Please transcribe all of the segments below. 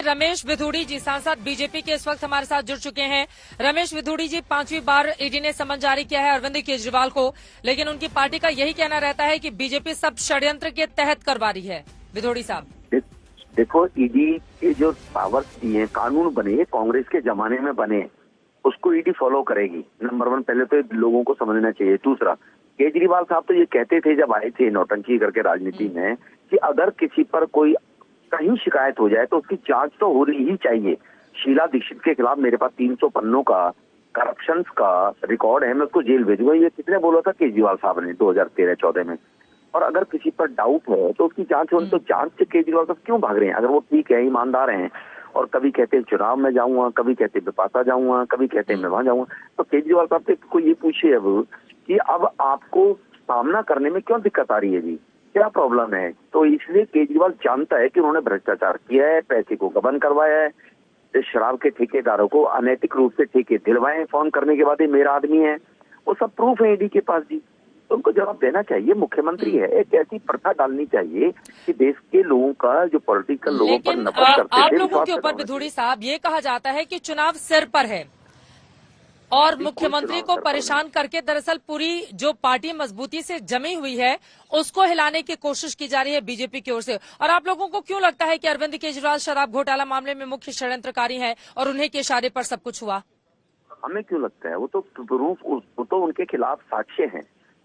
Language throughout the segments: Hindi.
रमेश विधूड़ी जी, सांसद बीजेपी के इस वक्त हमारे साथ जुड़ चुके हैं। रमेश विधूड़ी जी, 5वीं बार ईडी ने समन जारी किया है अरविंद केजरीवाल को, लेकिन उनकी पार्टी का यही कहना रहता है कि बीजेपी सब षड्यंत्र के तहत करवा रही है। विधूड़ी साहब, देखो, ईडी के जो पावर्स दिए, कानून बने, कांग्रेस के जमाने में बने, उसको ईडी फॉलो करेगी। नंबर 1, पहले तो लोगों को समझना चाहिए। दूसरा, केजरीवाल साहब तो ये कहते थे जब आए थे नौटंकी करके राजनीति में कि अगर किसी पर कोई कहीं शिकायत हो जाए तो उसकी जांच तो होनी ही चाहिए। शीला दीक्षित के खिलाफ मेरे पास 300 पन्नों का करप्शन का रिकॉर्ड है, मैं उसको जेल भेजूंगा। ये कितने बोला था केजरीवाल साहब ने 2013-14 में। और अगर किसी पर डाउट है तो उसकी जांच होनी, तो जांच से केजरीवाल साहब क्यों भाग रहे हैं? अगर वो ठीक है, ईमानदार हैं, और कभी कहते हैं चुनाव में जाऊंगा, कभी कहते हैं बेपासा जाऊंगा, कभी कहते हैं मैं वहां जाऊंगा, तो केजरीवाल साहब को ये पूछिए अब कि अब आपको सामना करने में क्यों दिक्कत आ रही है जी, क्या प्रॉब्लम है? तो इसलिए केजरीवाल जानता है कि उन्होंने भ्रष्टाचार किया है, पैसे को गबन करवाया है, शराब के ठेकेदारों को अनैतिक रूप से ठेके दिलवाए, फोन करने के बाद ये मेरा आदमी है, वो सब प्रूफ है ईडी के पास जी। तो उनको जवाब देना चाहिए। मुख्यमंत्री है, एक ऐसी प्रथा डालनी चाहिए कि देश के लोगों का जो पॉलिटिकल लोगों पर नफरत करते थे, आप लोगों के ऊपर विधूड़ी साहब ये कहा जाता है कि चुनाव सिर पर है और मुख्यमंत्री को परेशान करके दरअसल पूरी जो पार्टी मजबूती से जमी हुई है उसको हिलाने की कोशिश की जा रही है बीजेपी की ओर से। और आप लोगों को क्यों लगता है कि अरविंद केजरीवाल शराब घोटाला मामले में मुख्य षड्यंत्रकारी हैं और उन्हीं के इशारे पर सब कुछ हुआ? हमें क्यों लगता है? वो तो प्रूफ, वो तो उनके खिलाफ साक्ष्य हैं,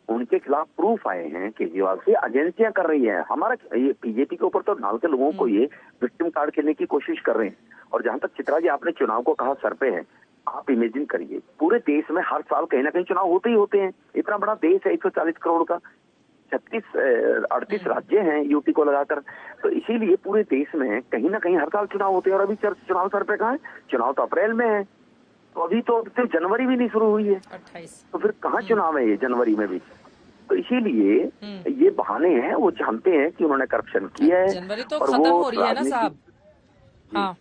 उनके खिलाफ प्रूफ आए हैं केजरीवाल से, एजेंसियां कर रही हैं। हमारा ये बीजेपी के ऊपर तो डाल के लोगों को ये विक्टिम कार्ड खेलने की कोशिश कर रहे हैं। और जहां तक चित्रा जी आपने चुनाव को कहा सर पे है, आप इमेजिन करिए पूरे देश में हर साल कहीं ना कहीं चुनाव होते ही होते हैं। इतना बड़ा देश है, 140 करोड़ का, 38 राज्य हैं यूटी को लगाकर, तो इसीलिए पूरे देश में कहीं ना कहीं हर साल चुनाव होते हैं। और अभी चुनाव सर पे कहाँ है? चुनाव तो अप्रैल में है, तो अभी तो जनवरी भी नहीं शुरू हुई है, 28, तो फिर कहाँ चुनाव है ये जनवरी में भी? तो इसीलिए ये बहाने हैं, वो जानते हैं कि उन्होंने करप्शन किया है। जनवरी तो खत्म हो रही है ना साहब? हाँ,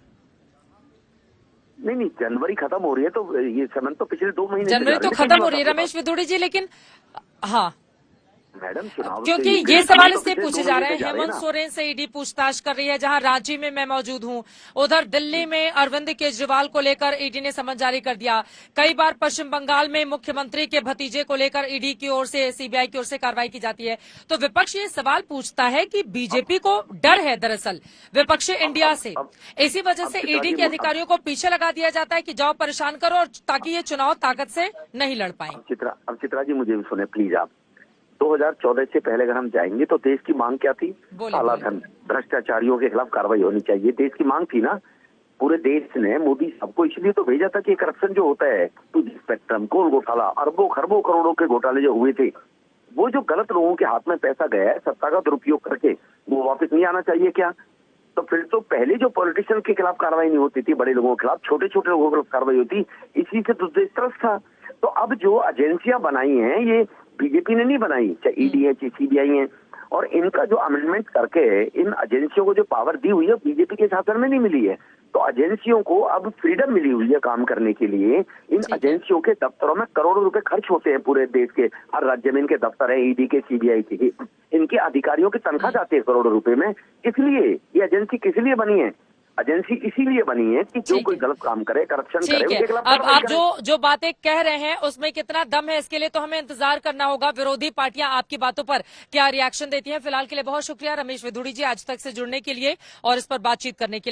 नहीं, जनवरी खत्म हो रही है, तो ये समय तो पिछले 2 महीने जनवरी तो खत्म हो रही है रमेश विधूड़ी जी, लेकिन हाँ मैडम चुनाव, क्योंकि ये सवाल इसलिए पूछे जा रहे हैं, हेमंत सोरेन से ईडी पूछताछ कर रही है, जहां रांची में मैं मौजूद हूं, उधर दिल्ली में अरविंद केजरीवाल को लेकर ईडी ने समन जारी कर दिया। कई बार पश्चिम बंगाल में मुख्यमंत्री के भतीजे को लेकर ईडी की ओर से, सीबीआई की ओर से कार्रवाई की जाती है। तो विपक्ष ये सवाल पूछता है कि बीजेपी को डर है दरअसल विपक्षी इंडिया से, इसी वजह से ईडी के अधिकारियों को पीछे लगा दिया जाता है कि जाओ परेशान करो, और ताकि ये चुनाव ताकत से नहीं लड़ पाए। अब चित्रा जी मुझे भी सुने प्लीज आप। 2014 से पहले अगर हम जाएंगे तो देश की मांग क्या थी? काला धन, भ्रष्टाचारियों के खिलाफ कार्रवाई होनी चाहिए, देश की मांग थी ना। पूरे देश ने मोदी साहब को इसलिए तो भेजा था कि करप्शन जो होता है, टू स्पेक्ट्रम, कोल घोटाला, अरबों खरबों करोड़ों के घोटाले जो हुए थे, वो जो गलत लोगों के हाथ में पैसा गया है सत्ता का दुरुपयोग करके, वो वापस नहीं आना चाहिए क्या? तो फिर तो पहले जो पॉलिटिशियन के खिलाफ कार्रवाई नहीं होती थी, बड़े लोगों के खिलाफ, छोटे छोटे लोगों के खिलाफ कार्रवाई होती, इसी से तो देश त्रस्त था। तो अब जो एजेंसियां बनाई हैं ये बीजेपी ने नहीं बनाई, चाहे ईडी है चाहे सीबीआई है, और इनका जो अमेंडमेंट करके इन एजेंसियों को जो पावर दी हुई है बीजेपी के शासन में नहीं मिली है। तो एजेंसियों को अब फ्रीडम मिली हुई है काम करने के लिए। इन एजेंसियों के दफ्तरों में करोड़ों रुपए खर्च होते हैं, पूरे देश के हर राज्य में इनके दफ्तर है, ईडी के, सीबीआई के, इनके अधिकारियों की तनख्वाह जाती है करोड़ों रुपए में। इसलिए ये एजेंसी किस लिए बनी है? एजेंसी इसीलिए बनी है कि जो कोई गलत काम करे, करप्शन करे, उनके खिलाफ। अब आप जो बातें कह रहे हैं उसमें कितना दम है, इसके लिए तो हमें इंतजार करना होगा। विरोधी पार्टियां आपकी बातों पर क्या रिएक्शन देती हैं। फिलहाल के लिए बहुत शुक्रिया रमेश विधूड़ी जी आज तक से जुड़ने के लिए और इस पर बातचीत करने के लिए।